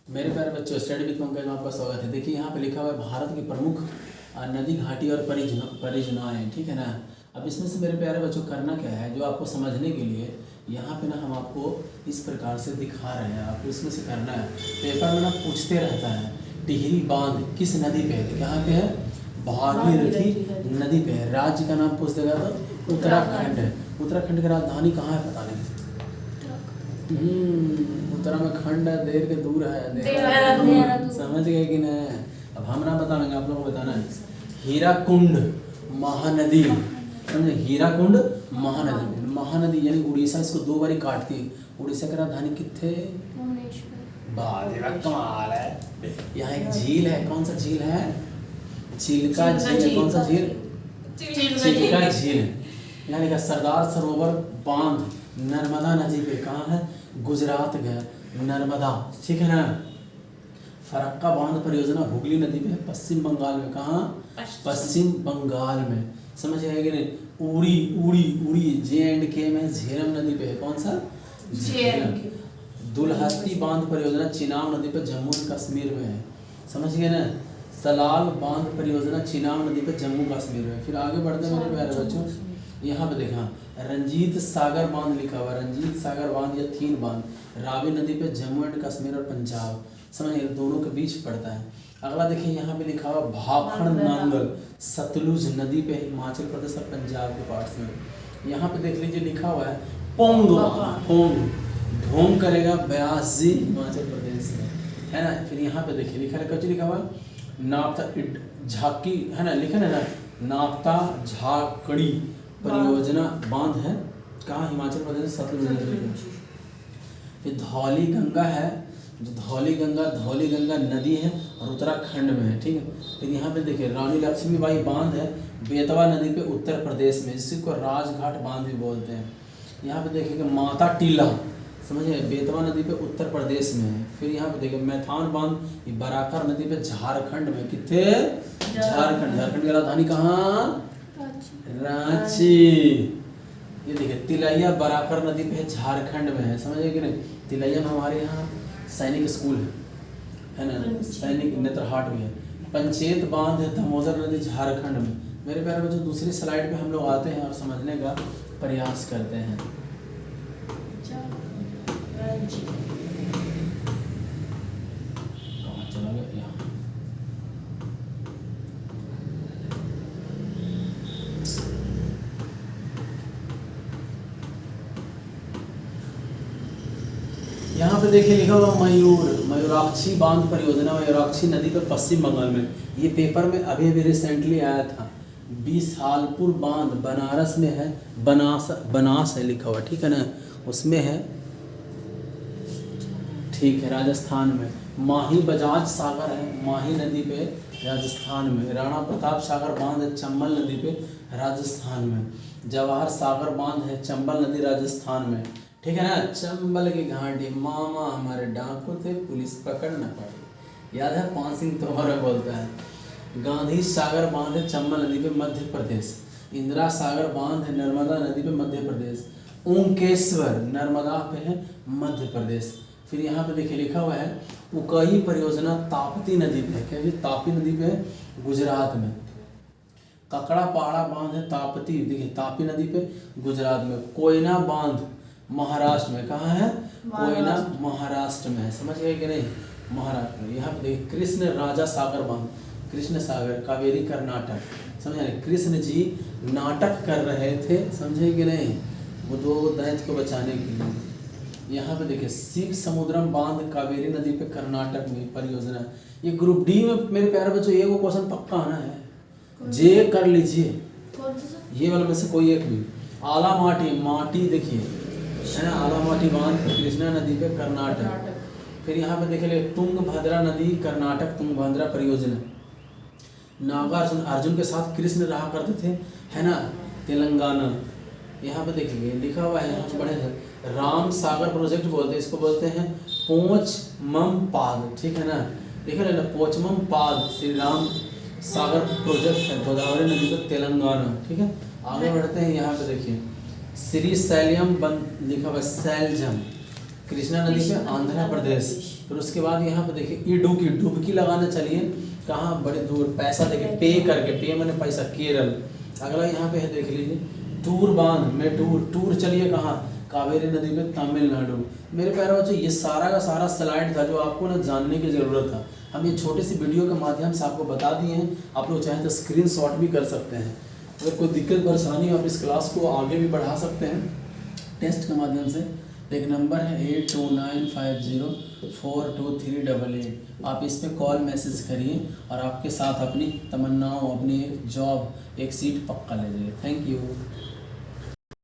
मेरे प्यारे बच्चों, स्टडी विद पंकज में आपका स्वागत है। देखिए यहाँ पे लिखा हुआ है भारत की प्रमुख नदी घाटी और परियोजनाएं, ठीक है ना। अब इसमें से मेरे प्यारे बच्चों करना क्या है, जो आपको समझने के लिए यहाँ पे ना हम आपको इस प्रकार से दिखा रहे हैं। आपको इसमें से करना है, पेपर में ना पूछते रहता है टिहरी बांध किस नदी पे है। कहाँ पे है? भागीरथी नदी पे है। राज्य का नाम पूछ देगा तो उत्तराखंड है। उत्तराखंड की राजधानी कहाँ है पता नहीं। उत्तराखंड है, देर के दूर है, समझ गए कि नहीं? अब हम ना बताएंगे, आप लोगों को बताना है। हीराकुंड महानदी, समझे? हीराकुंड महानदी, महानदी यानी उड़ीसा इसको दो बारी काटती है। उड़ीसा की राजधानी कितने? कमाल है। यहाँ एक झील है, कौन सा झील है? चिल्का झील। कौन सा झील? चिल्का झील। यानी कि सरदार सरोवर बांध नर्मदा नदी पे कहाँ है? गुजरात में नर्मदा, ठीक है ना। फरक्का बांध परियोजना हुगली नदी पे है, पश्चिम बंगाल में। कहाँ? पश्चिम बंगाल में, समझ आए कि नहीं? उड़ी उड़ी उड़ी J&K में झेलम नदी पे है। कौन सा? झेलम। दुलहस्ती बांध परियोजना चिनाब नदी पे जम्मू कश्मीर में है, समझ गए ना। सलाल बांध परियोजना चिनाब नदी पे जम्मू कश्मीर में। फिर आगे बढ़ते हैं मेरे प्यारे बच्चों, यहाँ पे देखा रंजीत सागर बांध लिखा हुआ। रंजीत सागर बांध या थीन बांध रावी नदी पे जम्मू एंड कश्मीर और पंजाब, समझिए दोनों के बीच पड़ता है। अगला देखिए यहाँ पे लिखा हुआ भाखड़ नांगल सतलुज नदी पे हिमाचल प्रदेश और पंजाब के पास में। यहाँ पे देख लीजिए लिखा हुआ है पोंग पोंग, ढोंग करेगा ब्यास जी हिमाचल प्रदेश में, है ना। फिर यहाँ पे देखिए लिखा है, कुछ लिखा हुआ नाप्ता झाकी, है ना, लिखा है ना, नाप्ता झाकड़ी परियोजना बांध है। कहाँ? हिमाचल प्रदेश सतलुज नदी में। फिर धौली गंगा है, जो धौली गंगा नदी है और उत्तराखंड में है, ठीक है। फिर यहाँ पे देखिए रानी लक्ष्मीबाई बांध है बेतवा नदी पे उत्तर प्रदेश में, जिसको राजघाट बांध भी बोलते हैं। यहाँ पे देखिए माता टीला, समझिए बेतवा नदी पे उत्तर प्रदेश में है। फिर यहाँ पे देखिए मैथान बांध ये बराकर नदी पे झारखंड में। कितने? झारखंड की राजधानी कहाँ? रांची। ये देखिए तिलैया बराकर नदी पे है, झारखंड में है, समझे कि नहीं। तिलैया में हमारे यहाँ सैनिक स्कूल है ना, सैनिक नेत्रहाट भी है। पंचेत बांध है दामोदर नदी झारखंड में। मेरे प्यारे बच्चों, दूसरी स्लाइड पे हम लोग आते हैं और समझने का प्रयास करते हैं। कहाँ चला गया? यहाँ यहाँ पे देखिए लिखा हुआ मयूराक्षी बांध परियोजना मयूराक्षी नदी पर पश्चिम बंगाल में। ये पेपर में अभी अभी रिसेंटली आया था। बिसालपुर बांध बनारस में है, बनास है लिखा हुआ, ठीक है ना, उसमें है, ठीक है, राजस्थान में। माही बजाज सागर है माही नदी पे राजस्थान में। राणा प्रताप सागर बांध है चंबल नदी पे राजस्थान में। जवाहर सागर बांध है चंबल नदी राजस्थान में, ठीक है ना। चंबल की घाटी मामा हमारे डाकू थे, पुलिस पकड़ न पाई, याद है? 5 सिंह तोमर बोलता है। गांधी सागर बांध है चंबल नदी पे मध्य प्रदेश। इंदिरा सागर बांध है नर्मदा नदी पे मध्य प्रदेश। ओंकेश्वर नर्मदा पे है मध्य प्रदेश। फिर यहाँ पे देखिए लिखा हुआ है उकई परियोजना ताप्ती नदी पे है। क्या? ताप्ती नदी पे है, गुजरात में। ककड़ा पहाड़ा बांध है ताप्ती, देखिए ताप्ती नदी पे गुजरात में। कोयना बांध महाराष्ट्र में। कहाँ है? कोयना महाराष्ट्र में है, समझ गए कि नहीं? महाराष्ट्र में। यहाँ पे देखिए कृष्ण राजा सागर बांध, कृष्ण सागर कावेरी कर्नाटक, समझे? कृष्ण जी नाटक कर रहे थे, समझे कि नहीं, वो दो दैत्य को बचाने के लिए। यहाँ पे देखिए शिव समुद्रम बांध कावेरी नदी पे कर्नाटक में परियोजना। ये ग्रुप डी में मेरे प्यारे बच्चों ये वो क्वेश्चन पक्का आना है, जे कर लीजिए ये वाला में से कोई एक भी। आला माटी देखिए, है ना, आला माटी बांध कृष्णा नदी पे कर्नाटक। फिर यहाँ पे देखिए तुंगभद्रा नदी कर्नाटक, तुंगभद्रा परियोजना। नागार्जुन अर्जुन के साथ कृष्ण रहा करते थे, है ना, तेलंगाना। यहाँ पे देखिए लिखा हुआ है, यहाँ पे पढ़े थे राम सागर प्रोजेक्ट बोलते हैं इसको, बोलते हैं पोचमम पाद, ठीक है ना, लिखा है ना पोचमम पाद श्री राम सागर प्रोजेक्ट है गोदावरी नदी पर तेलंगाना, ठीक है। आगे बढ़ते हैं, यहाँ पे देखिए श्री शैल्यम बन लिखा हुआ सैलजम, कृष्णा नदी पे आंध्र प्रदेश। फिर उसके बाद यहाँ पे देखिए इडुक्की, डुबकी लगाने चलिए कहाँ, बड़े दूर, पैसा देके पे करके, पे मैंने पैसा, केरल। अगला यहाँ पे है देख लीजिए टूर बांध में टूर चलिए कहाँ, कावेरी नदी पे तमिलनाडु। मेरे प्यारे बच्चों ये सारा का सारा स्लाइड था जो आपको ना जानने की ज़रूरत था। हम ये छोटी सी वीडियो के माध्यम से आपको बता दिए हैं, आप लोग चाहें तो स्क्रीनशॉट भी कर सकते हैं। अगर कोई दिक्कत परेशानी हो आप इस क्लास को आगे भी बढ़ा सकते हैं टेस्ट के माध्यम से। एक नंबर है 8295042388, आप इस पर कॉल मैसेज करिए और आपके साथ अपनी तमन्नाओं, अपनी एक जॉब, एक सीट पक्का ले जाइए। Thank you.